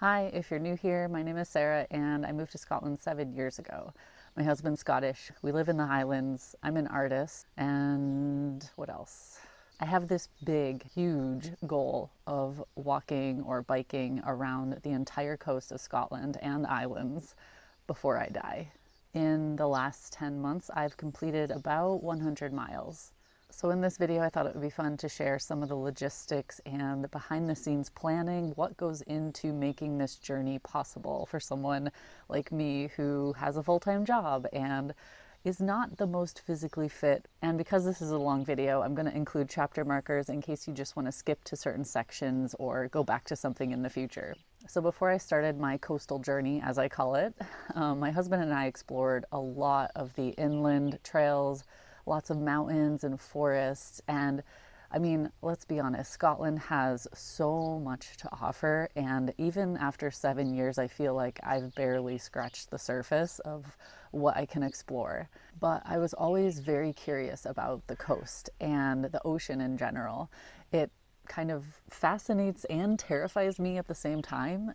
Hi, if you're new here, my name is Sarah and I moved to Scotland 7 years ago. My husband's Scottish. We live in the Highlands. I'm an artist. And what else? I have this big, huge goal of walking or biking around the entire coast of Scotland and islands before I die. In the last 10 months, I've completed about 100 miles. So in this video, I thought it would be fun to share some of the logistics and the behind the scenes planning, what goes into making this journey possible for someone like me who has a full-time job and is not the most physically fit. And because this is a long video, I'm going to include chapter markers in case you just want to skip to certain sections or go back to something in the future. So before I started my coastal journey, as I call it, my husband and I explored a lot of the inland trails, lots of mountains and forests. And I mean, let's be honest, Scotland has so much to offer. And even after 7 years, I feel like I've barely scratched the surface of what I can explore. But I was always very curious about the coast and the ocean in general. It kind of fascinates and terrifies me at the same time.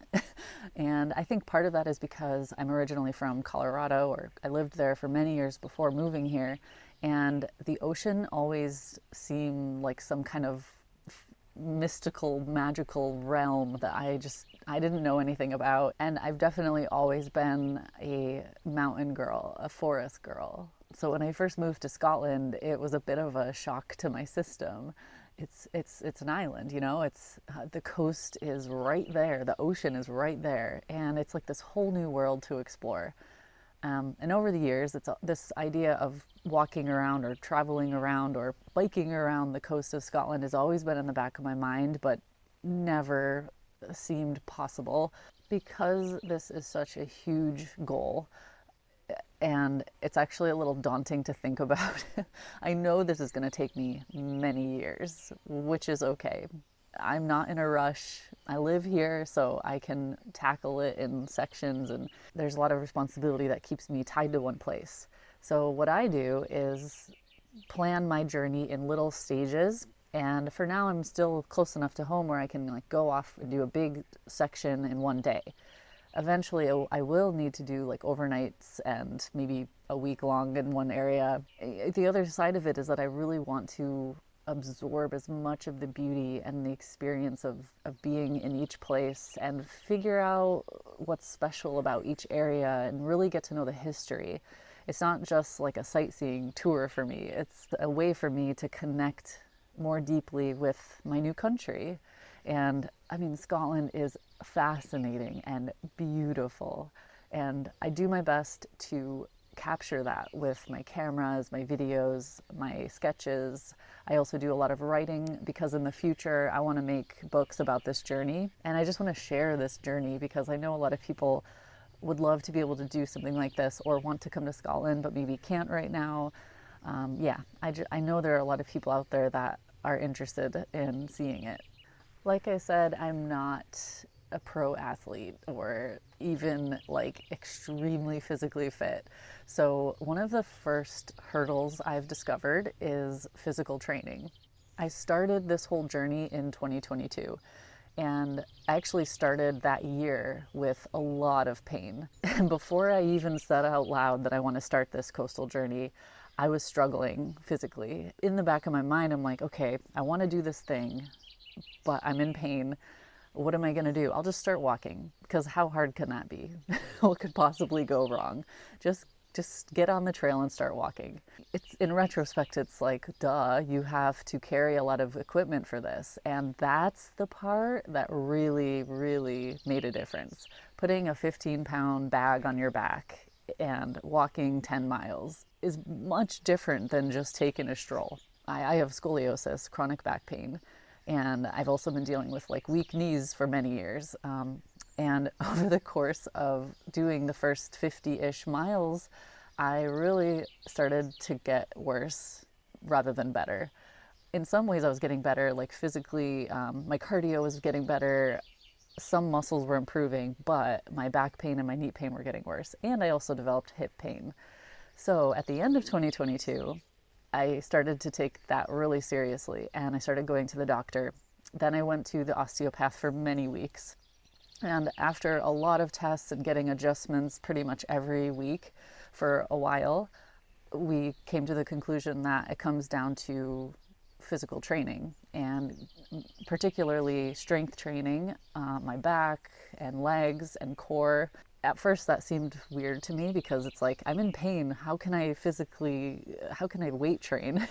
And I think part of that is because I'm originally from Colorado, or I lived there for many years before moving here. And the ocean always seemed like some kind of mystical, magical realm that I didn't know anything about. And I've definitely always been a mountain girl, a forest girl. So when I first moved to Scotland, it was a bit of a shock to my system. It's an island, you know. It's the coast is right there, the ocean is right there, and it's like this whole new world to explore. And over the years, this idea of walking around or traveling around or biking around the coast of Scotland has always been in the back of my mind, but never seemed possible because this is such a huge goal. And it's actually a little daunting to think about. I know this is going to take me many years, which is okay. I'm not in a rush. I live here, so I can tackle it in sections, and there's a lot of responsibility that keeps me tied to one place. So what I do is plan my journey in little stages, and for now I'm still close enough to home where I can like go off and do a big section in one day. Eventually I will need to do like overnights and maybe a week long in one area. The other side of it is that I really want to absorb as much of the beauty and the experience of being in each place and figure out what's special about each area and really get to know the history. It's not just like a sightseeing tour for me. It's a way for me to connect more deeply with my new country. And I mean, Scotland is fascinating and beautiful. And I do my best to capture that with my cameras, my videos, my sketches. I also do a lot of writing because in the future I want to make books about this journey. And I just want to share this journey because I know a lot of people would love to be able to do something like this or want to come to Scotland but maybe can't right now. I know there are a lot of people out there that are interested in seeing it. Like I said, I'm not a pro athlete or even like extremely physically fit. So one of the first hurdles I've discovered is physical training. I started this whole journey in 2022, and I actually started that year with a lot of pain. And before I even said out loud that I want to start this coastal journey, I was struggling physically. In the back of my mind, I'm like, okay, I want to do this thing, but I'm in pain. What am I going to do? I'll just start walking, because how hard can that be? What could possibly go wrong? Just get on the trail and start walking. It's in retrospect, it's like, duh, you have to carry a lot of equipment for this. And that's the part that really, really made a difference. Putting a 15-pound bag on your back and walking 10 miles is much different than just taking a stroll. I have scoliosis, chronic back pain, and I've also been dealing with like weak knees for many years. And over the course of doing the first 50-ish miles, I really started to get worse rather than better. In some ways I was getting better, like physically, my cardio was getting better, some muscles were improving, but my back pain and my knee pain were getting worse. And I also developed hip pain. So at the end of 2022, I started to take that really seriously and I started going to the doctor. Then I went to the osteopath for many weeks. And after a lot of tests and getting adjustments pretty much every week for a while, we came to the conclusion that it comes down to physical training, and particularly strength training, my back and legs and core. At first that seemed weird to me because it's like, I'm in pain. How can I weight train?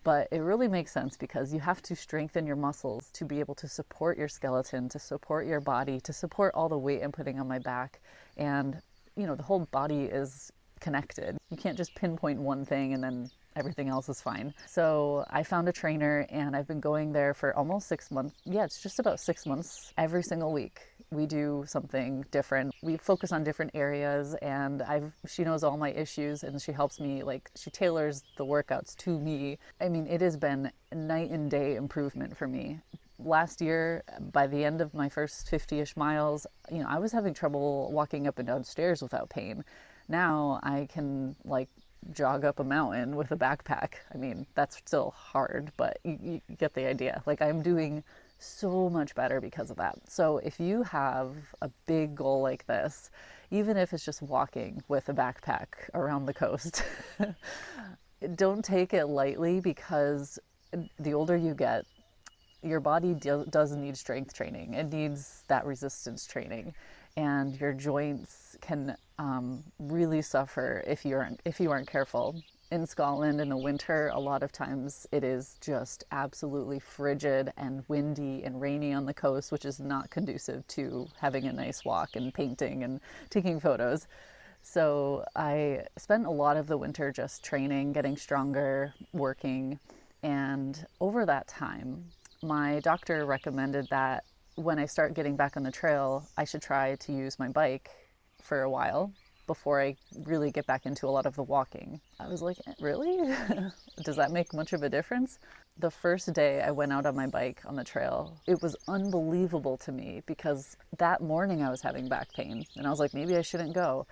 But it really makes sense because you have to strengthen your muscles to be able to support your skeleton, to support your body, to support all the weight I'm putting on my back. And, the whole body is connected. You can't just pinpoint one thing and then everything else is fine. So I found a trainer and I've been going there for almost 6 months. Yeah, it's just about 6 months. Every single week we do something different. We focus on different areas, and she knows all my issues and she helps me, like she tailors the workouts to me. I mean, it has been night and day improvement for me. Last year, by the end of my first 50-ish miles, I was having trouble walking up and down stairs without pain. Now I can jog up a mountain with a backpack. I mean, that's still hard, but you get the idea. I'm doing so much better because of that. So if you have a big goal like this, even if it's just walking with a backpack around the coast, don't take it lightly, because the older you get, your body does need strength training. It needs that resistance training, and your joints can really suffer if you aren't careful. In Scotland in the winter, a lot of times it is just absolutely frigid and windy and rainy on the coast, which is not conducive to having a nice walk and painting and taking photos. So I spent a lot of the winter just training, getting stronger, working. And over that time, my doctor recommended that when I start getting back on the trail, I should try to use my bike for a while before I really get back into a lot of the walking. I was like, really? Does that make much of a difference? The first day I went out on my bike on the trail, it was unbelievable to me, because that morning I was having back pain and I was like, maybe I shouldn't go.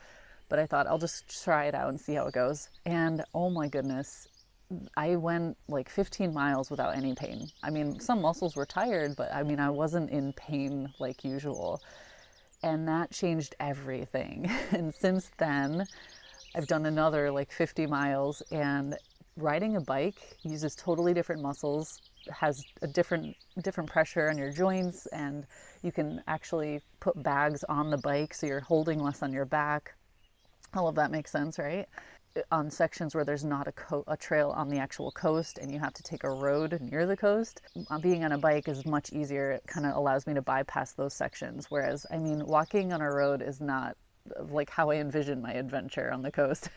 But I thought I'll just try it out and see how it goes. And oh my goodness, I went 15 miles without any pain. I mean, some muscles were tired, but I wasn't in pain like usual. And that changed everything. And since then, I've done another 50 miles, and riding a bike uses totally different muscles, has a different pressure on your joints, and you can actually put bags on the bike so you're holding less on your back. All of that makes sense, right? On sections where there's not a trail on the actual coast and you have to take a road near the coast, being on a bike is much easier. It kind of allows me to bypass those sections. Whereas, walking on a road is not how I envision my adventure on the coast.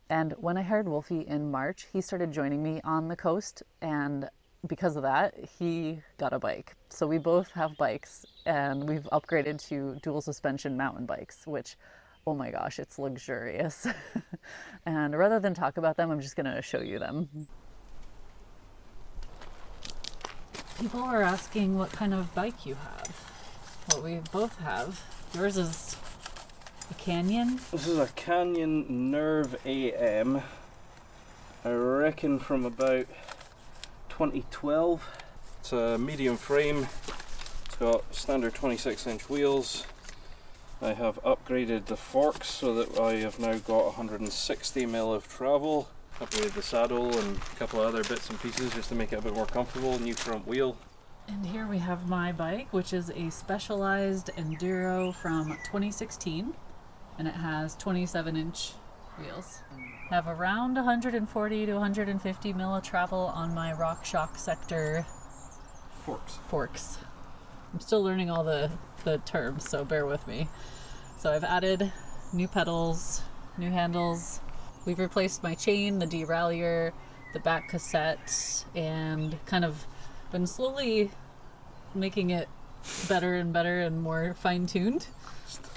And when I hired Wolfie in March, he started joining me on the coast, and because of that, he got a bike. So we both have bikes, and we've upgraded to dual suspension mountain bikes, which, oh my gosh, it's luxurious. And rather than talk about them, I'm just going to show you them. People are asking what kind of bike you have. Well, we both have. Yours is a Canyon? This is a Canyon Nerve AM. I reckon from about 2012. It's a medium frame. It's got standard 26-inch wheels. I have upgraded the forks so that I have now got 160mm of travel. Upgraded the saddle and a couple of other bits and pieces just to make it a bit more comfortable. New front wheel. And here we have my bike, which is a Specialized Enduro from 2016, and it has 27-inch wheels. I have around 140 to 150 mil of travel on my RockShox Sector forks. I'm still learning all the terms, so bear with me. So I've added new pedals, new handles. We've replaced my chain, the derailleur, the back cassette, and kind of been slowly making it better and better and more fine-tuned.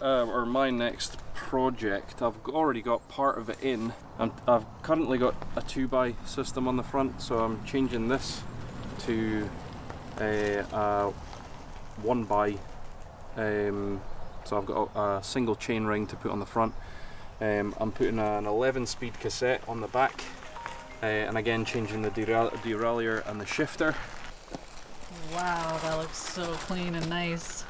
Or my next project, I've already got part of it in. I've currently got a 2x system on the front, so I'm changing this to a 1x. So I've got a single chain ring to put on the front. I'm putting an 11-speed cassette on the back, and again changing the derailleur and the shifter. Wow, that looks so clean and nice.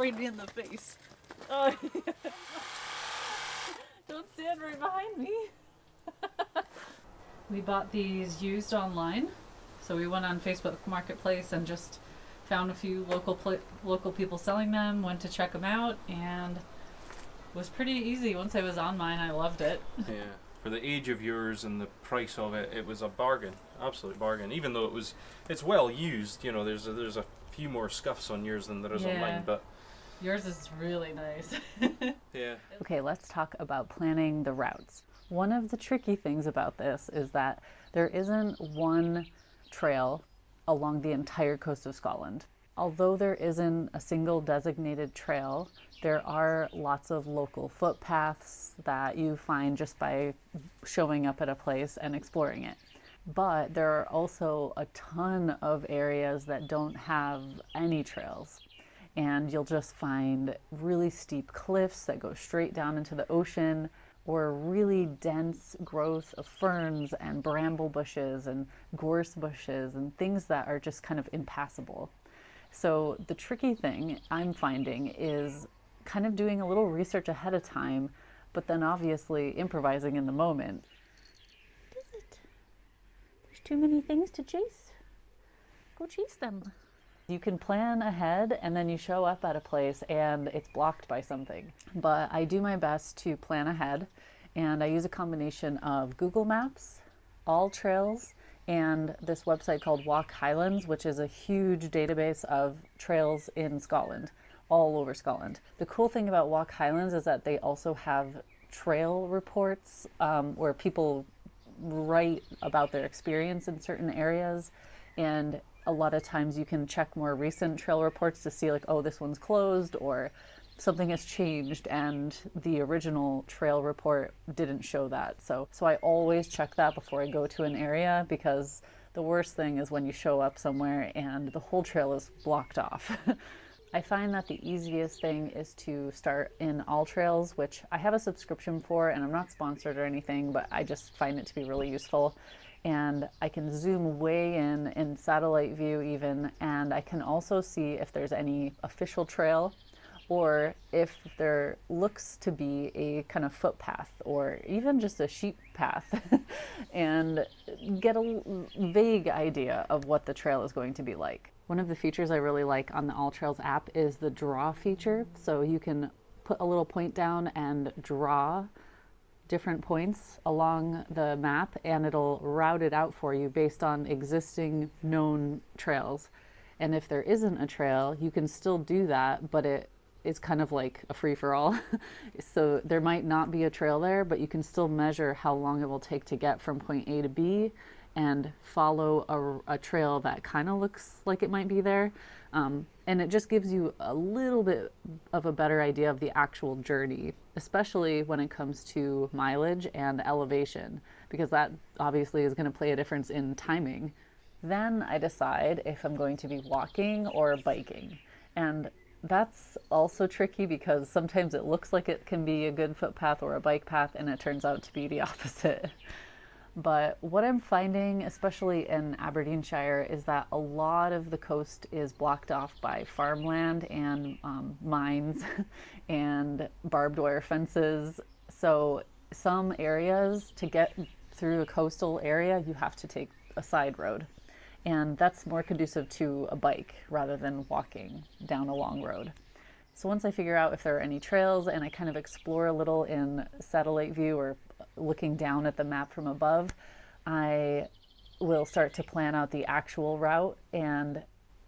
sprayed me in the face. Oh, don't stand right behind me. We bought these used online. So we went on Facebook Marketplace and just found a few local people selling them, went to check them out, and it was pretty easy. Once I was on mine, I loved it. Yeah. For the age of yours and the price of it, it was a bargain, absolute bargain. Even though it's well used, you know, there's a few more scuffs on yours than there is on mine, but yours is really nice. yeah. Okay, let's talk about planning the routes. One of the tricky things about this is that there isn't one trail along the entire coast of Scotland. Although there isn't a single designated trail, there are lots of local footpaths that you find just by showing up at a place and exploring it. But there are also a ton of areas that don't have any trails. And you'll just find really steep cliffs that go straight down into the ocean, or really dense growth of ferns and bramble bushes and gorse bushes and things that are just kind of impassable. So the tricky thing I'm finding is kind of doing a little research ahead of time, but then obviously improvising in the moment. What is it? There's too many things to chase. Go chase them. You can plan ahead and then you show up at a place and it's blocked by something. But I do my best to plan ahead, and I use a combination of Google Maps, AllTrails, and this website called Walk Highlands, which is a huge database of trails in Scotland, all over Scotland. The cool thing about Walk Highlands is that they also have trail reports where people write about their experience in certain areas, and a lot of times you can check more recent trail reports to see like, oh, this one's closed or something has changed and the original trail report didn't show that. So I always check that before I go to an area, because the worst thing is when you show up somewhere and the whole trail is blocked off. I find that the easiest thing is to start in AllTrails, which I have a subscription for, and I'm not sponsored or anything, but I just find it to be really useful. And I can zoom way in satellite view even, and I can also see if there's any official trail or if there looks to be a kind of footpath or even just a sheep path and get a vague idea of what the trail is going to be like. One of the features I really like on the AllTrails app is the draw feature. So you can put a little point down and draw different points along the map, and it'll route it out for you based on existing known trails. And if there isn't a trail, you can still do that, but it's kind of like a free-for-all. So there might not be a trail there, but you can still measure how long it will take to get from point A to B and follow a trail that kind of looks like it might be there. And it just gives you a little bit of a better idea of the actual journey, especially when it comes to mileage and elevation, because that obviously is going to play a difference in timing. Then I decide if I'm going to be walking or biking. And that's also tricky because sometimes it looks like it can be a good footpath or a bike path, and it turns out to be the opposite. But what I'm finding, especially in Aberdeenshire, is that a lot of the coast is blocked off by farmland and mines and barbed wire fences. So some areas, to get through a coastal area, you have to take a side road. And that's more conducive to a bike rather than walking down a long road. So once I figure out if there are any trails and I kind of explore a little in satellite view or looking down at the map from above, I will start to plan out the actual route, and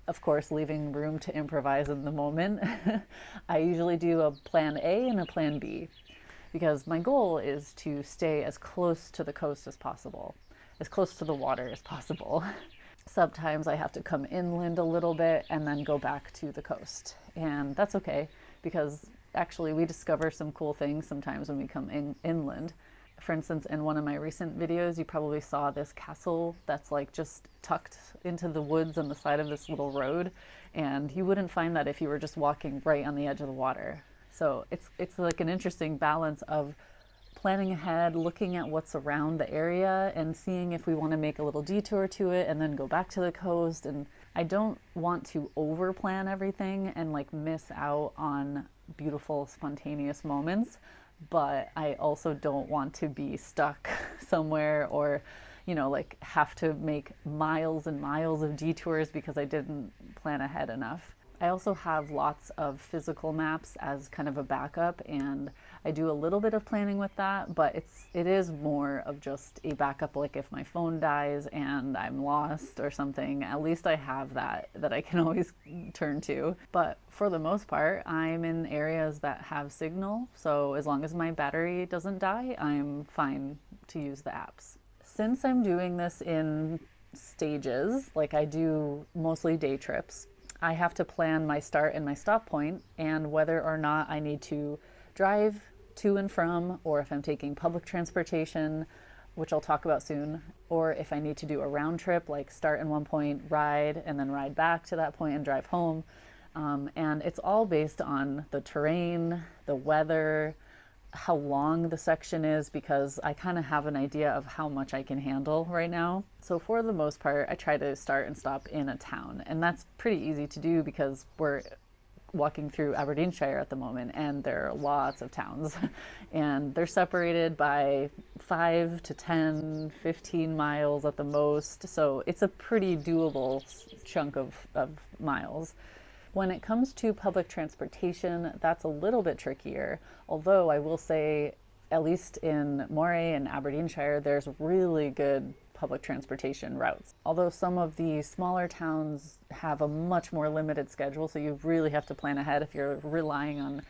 of course leaving room to improvise in the moment. I usually do a plan A and a plan B, because my goal is to stay as close to the coast as possible, as close to the water as possible. Sometimes I have to come inland a little bit and then go back to the coast. And that's okay, because actually we discover some cool things sometimes when we come inland. For instance, in one of my recent videos, you probably saw this castle that's like just tucked into the woods on the side of this little road. And you wouldn't find that if you were just walking right on the edge of the water. So it's like an interesting balance of planning ahead, looking at what's around the area and seeing if we want to make a little detour to it and then go back to the coast. And I don't want to over plan everything and like miss out on beautiful spontaneous moments, but I also don't want to be stuck somewhere or, you know, like have to make miles and miles of detours because I didn't plan ahead enough. I also have lots of physical maps as kind of a backup, and I do a little bit of planning with that, but it is more of just a backup. Like if my phone dies and I'm lost or something, at least I have that I can always turn to. But for the most part, I'm in areas that have signal, so as long as my battery doesn't die, I'm fine to use the apps. Since I'm doing this in stages, like I do mostly day trips, I have to plan my start and my stop point and whether or not I need to drive to and from, or if I'm taking public transportation, which I'll talk about soon, or if I need to do a round trip, like start in one point, ride, and then ride back to that point and drive home. And it's all based on the terrain, the weather, how long the section is, because I kind of have an idea of how much I can handle right now. So for the most part, I try to start and stop in a town, and that's pretty easy to do because we're walking through Aberdeenshire at the moment and there are lots of towns and they're separated by 5 to 10, 15 miles at the most. So it's a pretty doable chunk of miles. When it comes to public transportation, that's a little bit trickier, although I will say, at least in Moray and Aberdeenshire, there's really good public transportation routes. Although some of the smaller towns have a much more limited schedule, so you really have to plan ahead if you're relying on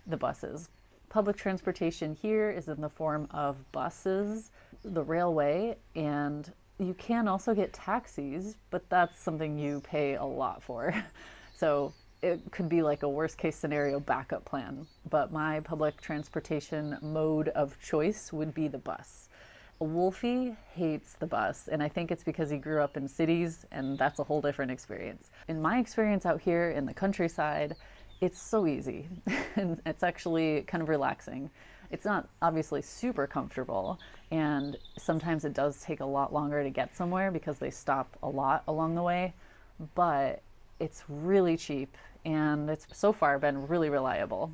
the buses. Public transportation here is in the form of buses, the railway, and you can also get taxis, but that's something you pay a lot for. So it could be like a worst case scenario backup plan. But my public transportation mode of choice would be the bus. Wolfie hates the bus, and I think it's because he grew up in cities, and that's a whole different experience. In my experience out here in the countryside, it's so easy, and it's actually kind of relaxing. It's not obviously super comfortable, and sometimes it does take a lot longer to get somewhere because they stop a lot along the way, but it's really cheap, and it's so far been really reliable.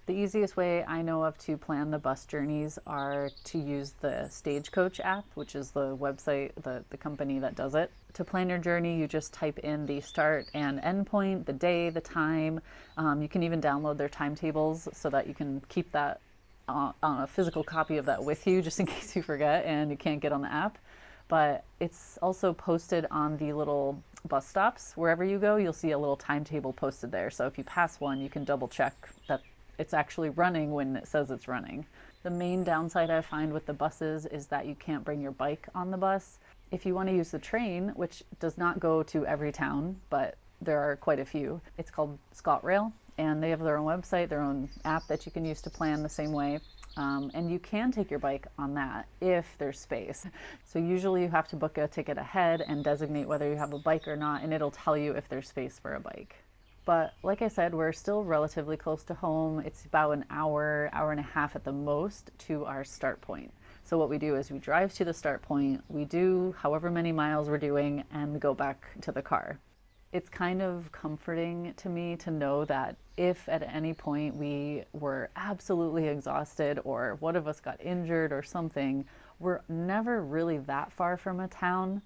The easiest way I know of to plan the bus journeys are to use the Stagecoach app, which is the website, the company that does it. To plan your journey, you just type in the start and end point, the day, the time. You can even download their timetables so that you can keep that on a physical copy of that with you, just in case you forget and you can't get on the app. But it's also posted on the little bus stops. Wherever you go, you'll see a little timetable posted there. So if you pass one, you can double check that it's actually running when it says it's running. The main downside I find with the buses is that you can't bring your bike on the bus. If you want to use the train, which does not go to every town, but there are quite a few, it's called ScotRail, and they have their own website, their own app that you can use to plan the same way. And you can take your bike on that if there's space. So usually you have to book a ticket ahead and designate whether you have a bike or not, and it'll tell you if there's space for a bike. But like I said, we're still relatively close to home. It's about an hour, hour and a half at the most to our start point. So what we do is we drive to the start point, we do however many miles we're doing, and we go back to the car. It's kind of comforting to me to know that if at any point we were absolutely exhausted or one of us got injured or something, we're never really that far from a town.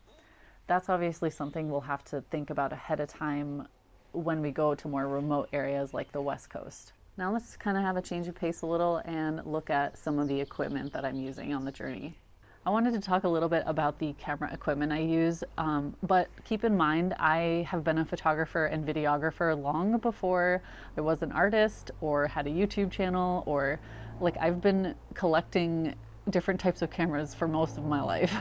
That's obviously something we'll have to think about ahead of time when we go to more remote areas like the West Coast. Now let's kind of have a change of pace a little and look at some of the equipment that I'm using on the journey. I wanted to talk a little bit about the camera equipment I use, but keep in mind I have been a photographer and videographer long before I was an artist or had a YouTube channel, or like I've been collecting different types of cameras for most of my life.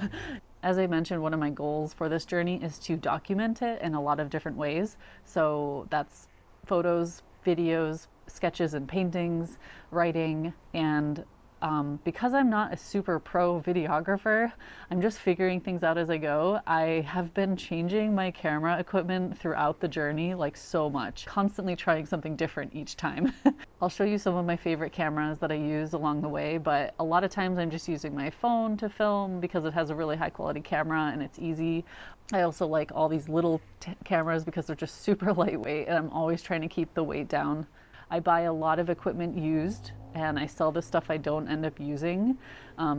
As I mentioned, one of my goals for this journey is to document it in a lot of different ways. So that's photos, videos, sketches and paintings, writing, and because I'm not a super pro videographer, I'm just figuring things out as I go. I have been changing my camera equipment throughout the journey like so much, constantly trying something different each time. I'll show you some of my favorite cameras that I use along the way, but a lot of times I'm just using my phone to film because it has a really high quality camera and it's easy. I also like all these little cameras because they're just super lightweight, and I'm always trying to keep the weight down. I buy a lot of equipment used, and I sell the stuff I don't end up using,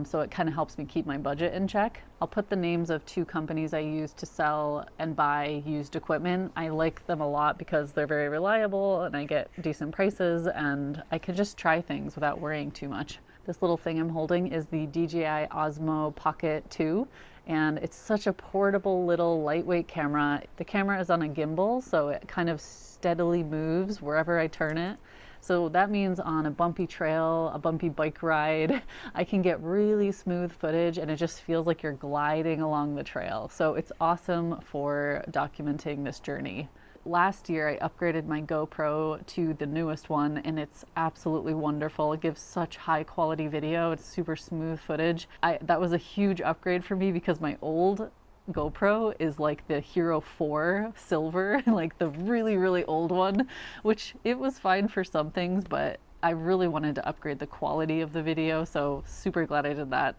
so it kind of helps me keep my budget in check. I'll put the names of 2 companies I use to sell and buy used equipment. I like them a lot because they're very reliable and I get decent prices, and I can just try things without worrying too much. This little thing I'm holding is the DJI Osmo Pocket 2, and it's such a portable little lightweight camera. The camera is on a gimbal, so it kind of steadily moves wherever I turn it. So that means on a bumpy trail, a bumpy bike ride, I can get really smooth footage and it just feels like you're gliding along the trail. So it's awesome for documenting this journey. Last year I upgraded my GoPro to the newest one, and it's absolutely wonderful. It gives such high quality video. It's super smooth footage. That was a huge upgrade for me because my old GoPro is like the Hero 4 Silver, like the really, really old one, which it was fine for some things, but I really wanted to upgrade the quality of the video, so super glad I did that.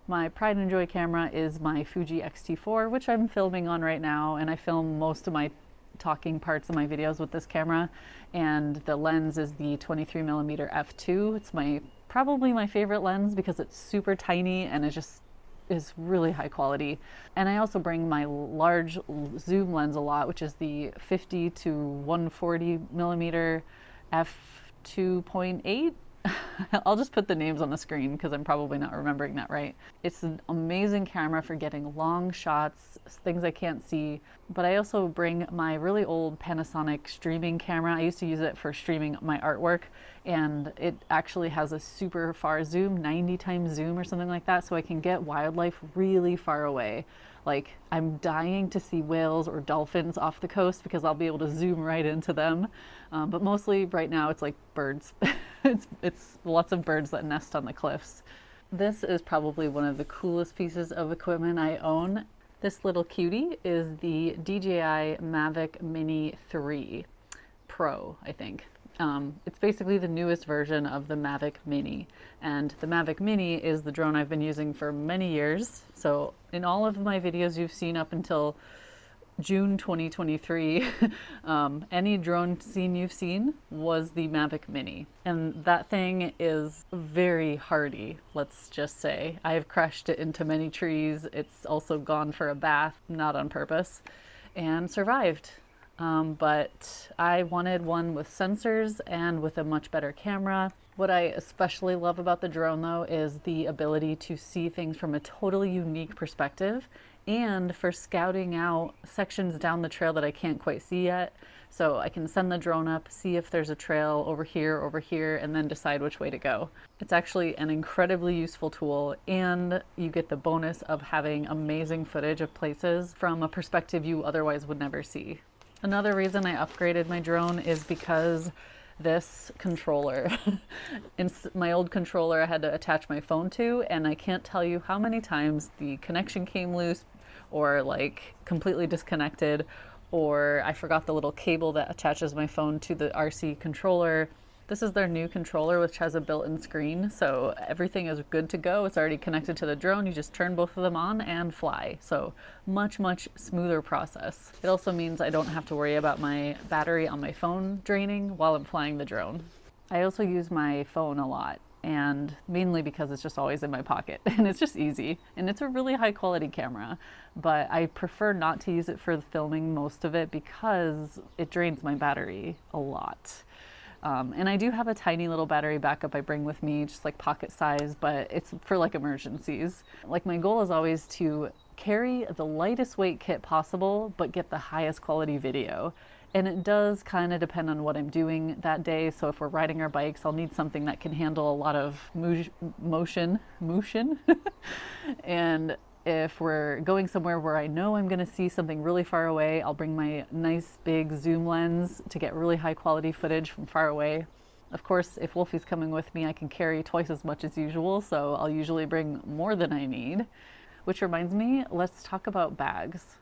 My pride and joy camera is my Fuji X-T4, which I'm filming on right now, and I film most of my talking parts of my videos with this camera, and the lens is the 23mm f2. It's probably my favorite lens because it's super tiny and it just is really high quality. And I also bring my large zoom lens a lot, which is the 50 to 140mm f2.8. I'll just put the names on the screen because I'm probably not remembering that right. It's an amazing camera for getting long shots, things I can't see. But I also bring my really old Panasonic streaming camera. I used to use it for streaming my artwork, and it actually has a super far zoom, 90 times zoom or something like that, so I can get wildlife really far away. Like, I'm dying to see whales or dolphins off the coast because I'll be able to zoom right into them. But mostly right now it's like birds. it's lots of birds that nest on the cliffs. This is probably one of the coolest pieces of equipment I own. This little cutie is the DJI Mavic Mini 3 Pro, I think. It's basically the newest version of the Mavic Mini, and the Mavic Mini is the drone I've been using for many years. So in all of my videos you've seen up until June 2023, any drone scene you've seen was the Mavic Mini, and that thing is very hardy, let's just say. I have crashed it into many trees. It's also gone for a bath, not on purpose, and survived. But I wanted one with sensors and with a much better camera. What I especially love about the drone though is the ability to see things from a totally unique perspective, and for scouting out sections down the trail that I can't quite see yet. So I can send the drone up, see if there's a trail over here, and then decide which way to go. It's actually an incredibly useful tool, and you get the bonus of having amazing footage of places from a perspective you otherwise would never see. Another reason I upgraded my drone is because this controller. In my old controller I had to attach my phone to, and I can't tell you how many times the connection came loose or like completely disconnected, or I forgot the little cable that attaches my phone to the RC controller. This is their new controller, which has a built-in screen, so everything is good to go. It's already connected to the drone. You just turn both of them on and fly. So much smoother process. It also means I don't have to worry about my battery on my phone draining while I'm flying the drone. I also use my phone a lot, and mainly because it's just always in my pocket and it's just easy, and it's a really high quality camera, but I prefer not to use it for filming most of it because it drains my battery a lot. And I do have a tiny little battery backup I bring with me, just like pocket size, but it's for like emergencies. Like, my goal is always to carry the lightest weight kit possible, but get the highest quality video. And it does kind of depend on what I'm doing that day. So if we're riding our bikes, I'll need something that can handle a lot of motion. And if we're going somewhere where I know I'm going to see something really far away, I'll bring my nice big zoom lens to get really high quality footage from far away. Of course, if Wolfie's coming with me, I can carry twice as much as usual, so I'll usually bring more than I need. Which reminds me, let's talk about bags.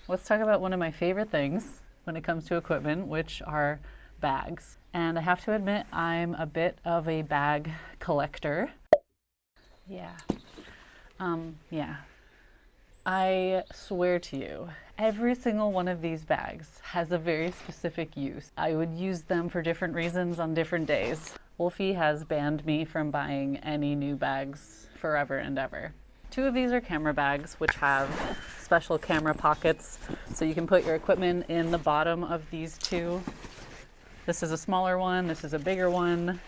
Let's talk about one of my favorite things when it comes to equipment, which are bags. And I have to admit, I'm a bit of a bag collector. Yeah. I swear to you, every single one of these bags has a very specific use. I would use them for different reasons on different days. Wolfie has banned me from buying any new bags forever and ever. Two of these are camera bags, which have special camera pockets, so you can put your equipment in the bottom of these two. This is a smaller one, this is a bigger one.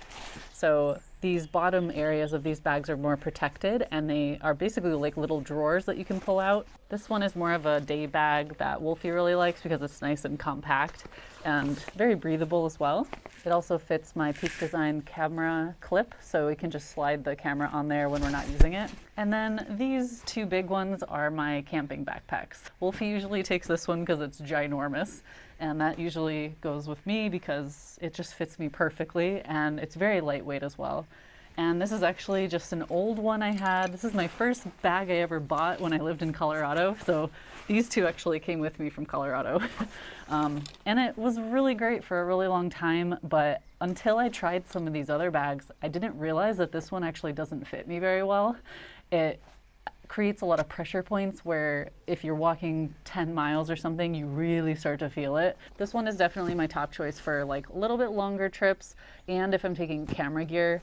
So these bottom areas of these bags are more protected, and they are basically like little drawers that you can pull out. This one is more of a day bag that Wolfie really likes because it's nice and compact and very breathable as well. It also fits my Peak Design camera clip, so we can just slide the camera on there when we're not using it. And then these two big ones are my camping backpacks. Wolfie usually takes this one because it's ginormous, and that usually goes with me because it just fits me perfectly, and it's very lightweight as well. And this is actually just an old one I had. This is my first bag I ever bought when I lived in Colorado. So these two actually came with me from Colorado. And it was really great for a really long time, but until I tried some of these other bags, I didn't realize that this one actually doesn't fit me very well. It creates a lot of pressure points where if you're walking 10 miles or something, you really start to feel it. This one is definitely my top choice for like a little bit longer trips, and if I'm taking camera gear.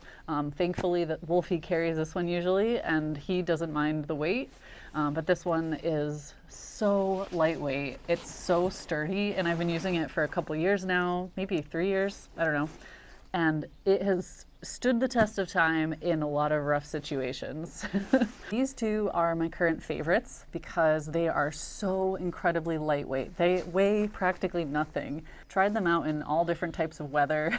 Thankfully that Wolfie carries this one usually, and he doesn't mind the weight. But this one is so lightweight. It's so sturdy, and I've been using it for a couple years now, maybe 3 years, I don't know. And it has stood the test of time in a lot of rough situations. These two are my current favorites because they are so incredibly lightweight. They weigh practically nothing. Tried them out in all different types of weather.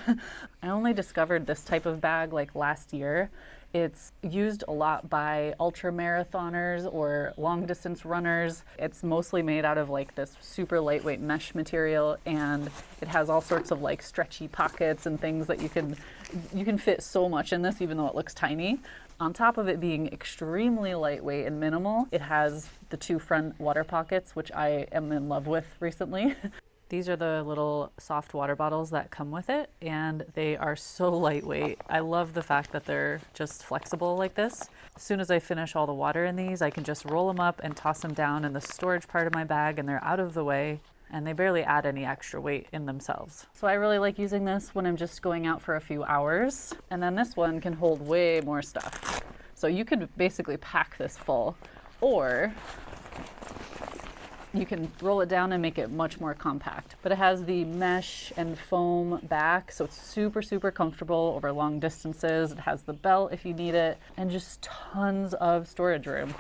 I only discovered this type of bag like last year. It's used a lot by ultra marathoners or long distance runners. It's mostly made out of like this super lightweight mesh material, and it has all sorts of like stretchy pockets and things that you can fit so much in this, even though it looks tiny. On top of it being extremely lightweight and minimal, it has the two front water pockets, which I am in love with recently. These are the little soft water bottles that come with it, and they are so lightweight. I love the fact that they're just flexible like this. As soon as I finish all the water in these, I can just roll them up and toss them down in the storage part of my bag, and they're out of the way, and they barely add any extra weight in themselves. So I really like using this when I'm just going out for a few hours. And then this one can hold way more stuff. So you could basically pack this full, or you can roll it down and make it much more compact. But it has the mesh and foam back, so it's super, super comfortable over long distances. It has the belt if you need it, and just tons of storage room.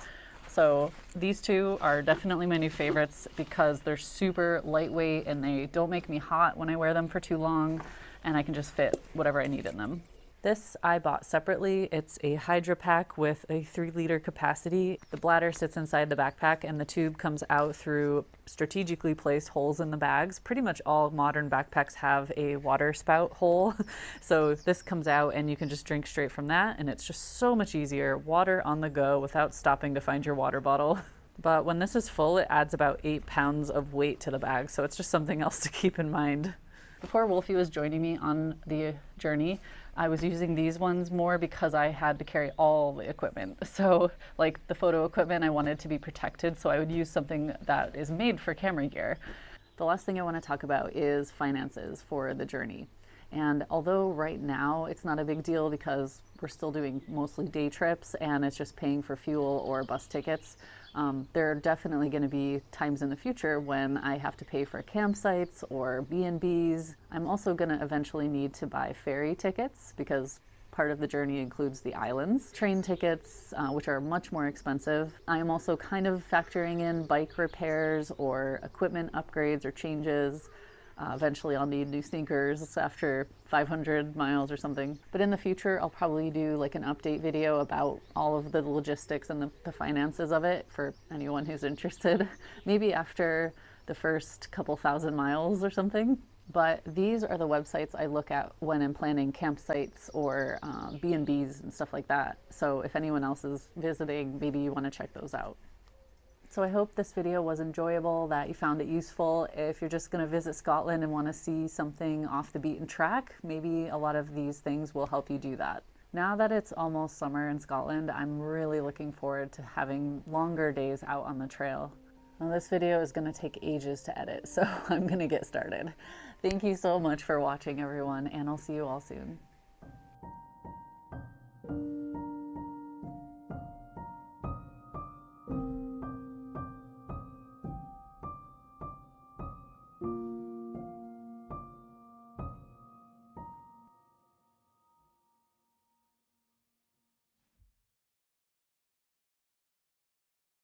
So these two are definitely my new favorites because they're super lightweight and they don't make me hot when I wear them for too long, and I can just fit whatever I need in them. This I bought separately. It's a Hydra pack with a 3-liter capacity. The bladder sits inside the backpack and the tube comes out through strategically placed holes in the bags. Pretty much all modern backpacks have a water spout hole. So this comes out and you can just drink straight from that, and it's just so much easier. Water on the go without stopping to find your water bottle. But when this is full, it adds about 8 pounds of weight to the bag, so it's just something else to keep in mind. Before Wolfie was joining me on the journey, I was using these ones more because I had to carry all the equipment. So like the photo equipment, I wanted to be protected, so I would use something that is made for camera gear. The last thing I want to talk about is finances for the journey. And although right now it's not a big deal because we're still doing mostly day trips and it's just paying for fuel or bus tickets, there are definitely going to be times in the future when I have to pay for campsites or B&Bs. I'm also going to eventually need to buy ferry tickets because part of the journey includes the islands. Train tickets, which are much more expensive. I am also kind of factoring in bike repairs or equipment upgrades or changes. Eventually I'll need new sneakers after 500 miles or something. But in the future, I'll probably do like an update video about all of the logistics and the finances of it for anyone who's interested. Maybe after the first couple thousand miles or something. But these are the websites I look at when I'm planning campsites or B&Bs and stuff like that. So if anyone else is visiting, maybe you want to check those out. So I hope this video was enjoyable, that you found it useful. If you're just going to visit Scotland and want to see something off the beaten track, maybe a lot of these things will help you do that. Now that it's almost summer in Scotland, I'm really looking forward to having longer days out on the trail. Now this video is going to take ages to edit, so I'm going to get started. Thank you so much for watching, everyone, and I'll see you all soon.